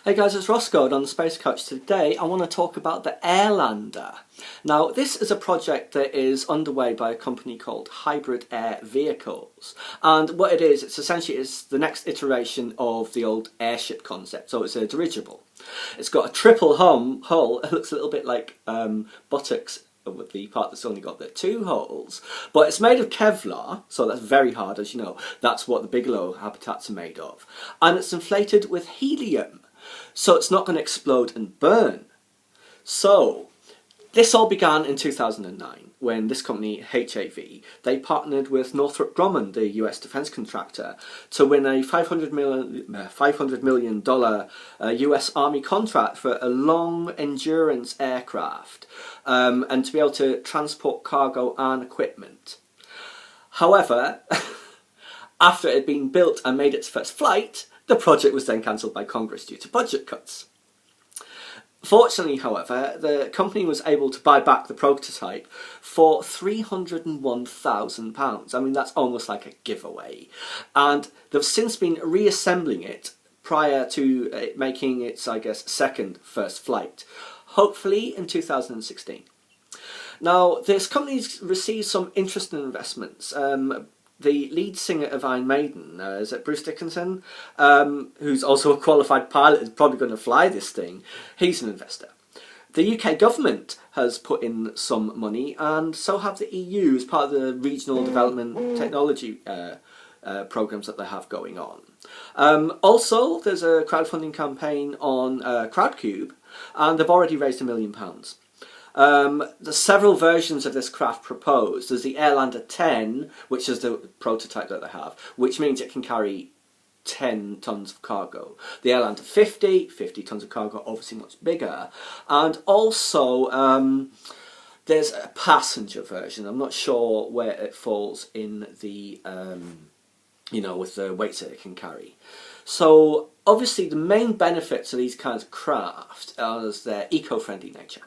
Hey guys, it's Roscoe on the Space Coach. Today I want to talk about the Airlander. Now this is a project that is underway by a company called Hybrid Air Vehicles, and what it is, it's essentially the next iteration of the old airship concept. So it's a dirigible. It's got a triple hull. It looks a little bit like buttocks with the part that's only got the two holes, but it's made of Kevlar, so that's very hard, as you know. That's what the Bigelow habitats are made of, and it's inflated with helium. So it's not going to explode and burn. So this all began in 2009 when this company, HAV, they partnered with Northrop Grumman, the US defence contractor, to win a $500 million US Army contract for a long endurance aircraft and to be able to transport cargo and equipment. However, after it had been built and made its first flight, the project was then cancelled by Congress due to budget cuts. Fortunately, however, the company was able to buy back the prototype for £301,000. I mean, that's almost like a giveaway. And they've since been reassembling it prior to it making its, I guess, first flight, hopefully in 2016. Now, this company's received some interesting investments. The lead singer of Iron Maiden, is it Bruce Dickinson, who's also a qualified pilot, is probably going to fly this thing. He's an investor. The UK government has put in some money, and so have the EU as part of the regional development technology programs that they have going on. Also, there's a crowdfunding campaign on Crowdcube, and they've already raised £1 million. There's several versions of this craft proposed. There's the Airlander 10, which is the prototype that they have, which means it can carry 10 tons of cargo. The Airlander 50 tons of cargo, obviously much bigger. And also, there's a passenger version. I'm not sure where it falls in the, with the weights that it can carry. So, obviously, the main benefits of these kinds of craft are their eco-friendly nature.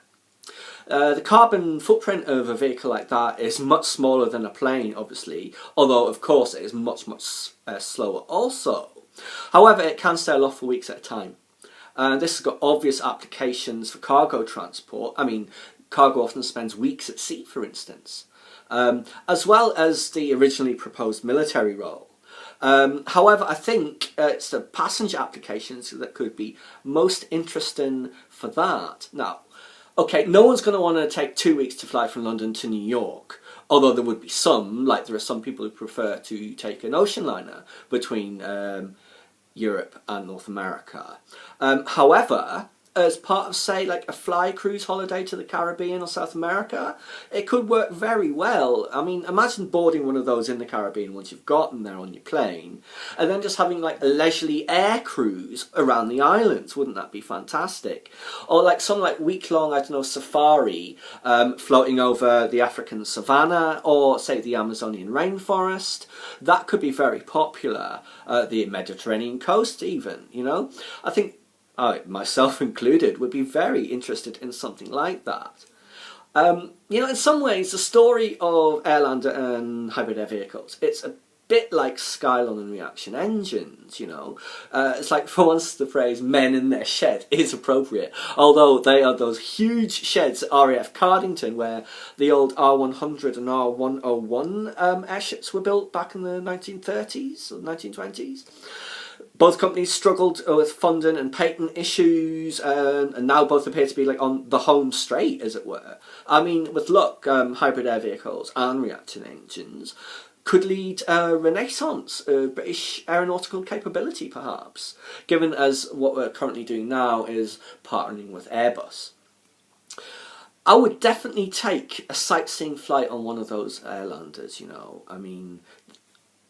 The carbon footprint of a vehicle like that is much smaller than a plane, obviously, although of course it is much slower also. However, it can stay aloft for weeks at a time. This has got obvious applications for cargo transport. I mean, cargo often spends weeks at sea, for instance, as well as the originally proposed military role. However, I think it's the passenger applications that could be most interesting for that. Now, okay, no one's going to want to take 2 weeks to fly from London to New York, although there would be some, like there are some people who prefer to take an ocean liner between Europe and North America. However, as part of, say, like a fly cruise holiday to the Caribbean or South America, it could work very well. I mean, imagine boarding one of those in the Caribbean once you've gotten there on your plane, and then just having like a leisurely air cruise around the islands. Wouldn't that be fantastic? Or like some like week-long, I don't know, safari floating over the African savannah or, say, the Amazonian rainforest. That could be very popular. The Mediterranean coast even, I think I, myself included, would be very interested in something like that. In some ways, the story of Airlander and hybrid air vehicles, it's a bit like Skylon and reaction engines, It's like, for once, the phrase men in their shed is appropriate, although they are those huge sheds at RAF Cardington where the old R100 and R101 airships were built back in the 1930s or 1920s. Both companies struggled with funding and patent issues, and now both appear to be like on the home straight, as it were. I mean, with luck, hybrid air vehicles and reaction engines could lead a renaissance of British aeronautical capability, perhaps, given as what we're currently doing now is partnering with Airbus. I would definitely take a sightseeing flight on one of those Airlanders, I mean,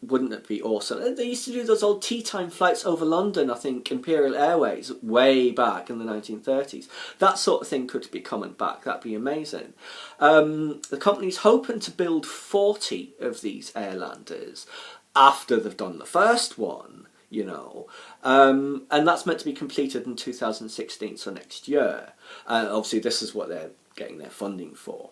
wouldn't it be awesome? They used to do those old tea time flights over London, I think, Imperial Airways, way back in the 1930s. That sort of thing could be coming back. That'd be amazing. The company's hoping to build 40 of these Airlanders after they've done the first one, and that's meant to be completed in 2016, so next year. Obviously, this is what they're getting their funding for.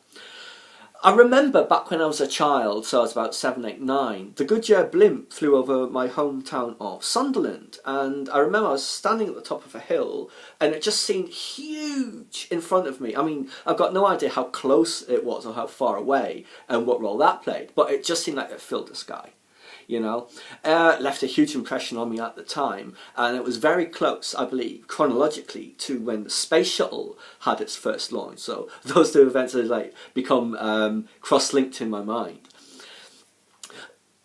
I remember back when I was a child, so I was about 7, 8, 9, the Goodyear blimp flew over my hometown of Sunderland, and I remember I was standing at the top of a hill and it just seemed huge in front of me. I mean, I've got no idea how close it was or how far away and what role that played, but it just seemed like it filled the sky. You know, left a huge impression on me at the time, and it was very close, I believe, chronologically to when the space shuttle had its first launch. So those two events have like become cross-linked in my mind.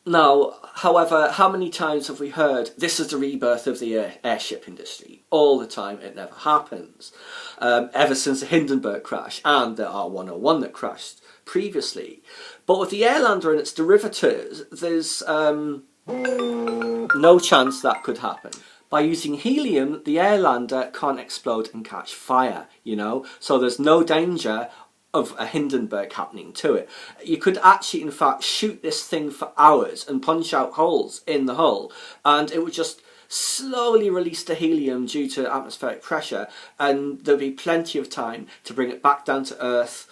Now, however, how many times have we heard this is the rebirth of the airship industry? All the time, it never happens. Ever since the Hindenburg crash and the R101 that crashed previously. But with the Airlander and its derivatives, there's no chance that could happen. By using helium, the Airlander can't explode and catch fire, you know, so there's no danger of a Hindenburg happening to it. You could actually, in fact, shoot this thing for hours and punch out holes in the hull, and it would just slowly release the helium due to atmospheric pressure, and there'd be plenty of time to bring it back down to Earth,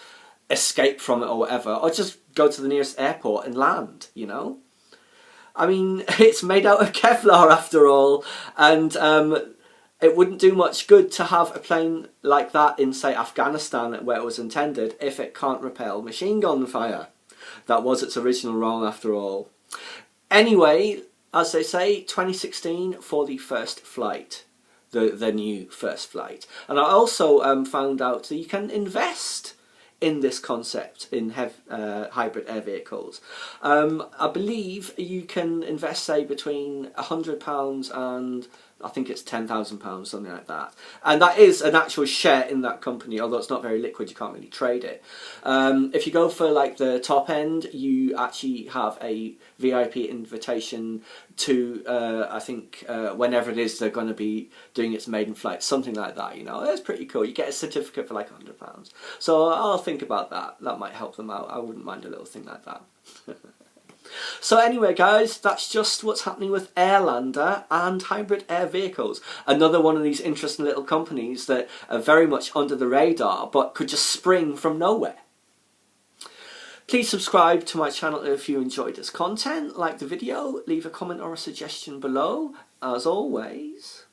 escape from it or whatever, or just go to the nearest airport and land, you know? I mean, it's made out of Kevlar after all, and it wouldn't do much good to have a plane like that in, say, Afghanistan where it was intended if it can't repel machine gun fire. That was its original role after all. Anyway, as they say, 2016 for the first flight. The new first flight. And I also found out that you can invest in this concept in hybrid air vehicles. I believe you can invest, say, between £100 and I think it's £10,000, something like that. And that is an actual share in that company, although it's not very liquid, you can't really trade it. If you go for like the top end, you actually have a VIP invitation to, I think, whenever it is they're going to be doing its maiden flight, something like that, you know. That's pretty cool. You get a certificate for like £100. So I'll think about that. That might help them out. I wouldn't mind a little thing like that. So anyway guys, that's just what's happening with Airlander and hybrid air vehicles. Another one of these interesting little companies that are very much under the radar but could just spring from nowhere. Please subscribe to my channel if you enjoyed this content, like the video, leave a comment or a suggestion below. As always,